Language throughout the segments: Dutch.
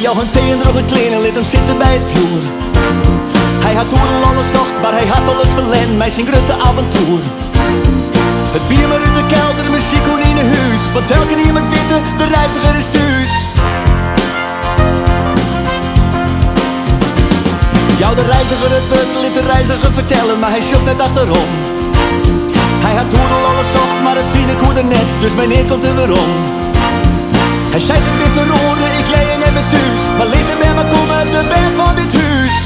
jou een thee en droeg een klein en liet hem zitten bij het vloer. Hij had toen al alles zocht, maar hij had alles verlend, mij zijn grote avontuur. Het bier maar uit de kelder, de muziek kon in een huis, want elke iemand witte, de reiziger is thuis. Jou de reiziger het woord liet de reiziger vertellen, maar hij zocht net achterom. Hij had toen al alles zocht, maar het viel ik hoe er net, dus meneer komt er weer om. Hij zei het weer verloren, ik jij en hem thuis, maar liet hem bij me komen, de ben van dit huis.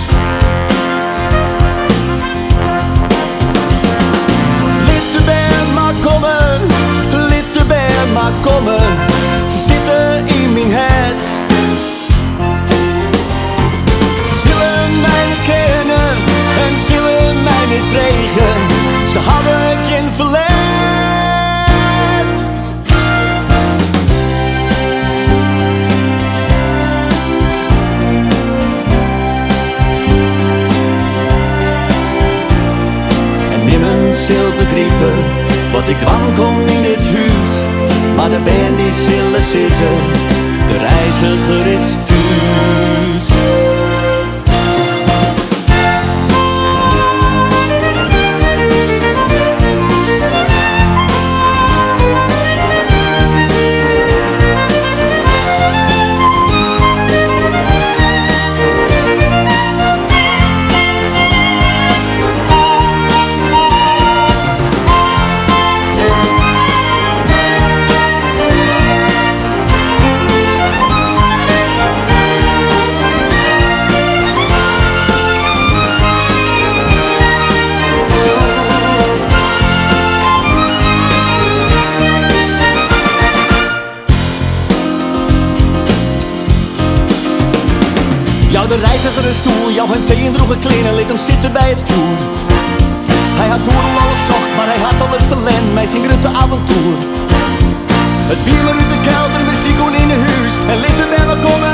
Liet de ben maar komen, liet de ben maar komen, ze zitten in mijn head. Ze zullen mij niet kennen en zullen mij niet vregen, ze hadden geen verlet. Zil begrijpen wat ik dwang kom in dit huis, maar de band die zullen zitten, de reiziger is thuis. Jou de reiziger een stoel, jou een thee en droeg een klein en liet hem zitten bij het vloer. Hij had toen al alles zocht, maar hij had alles verlend, mij zijn grote avontuur. Het bier maar uit de kelder, muziek kon in de huis, en liet hem bij me komen.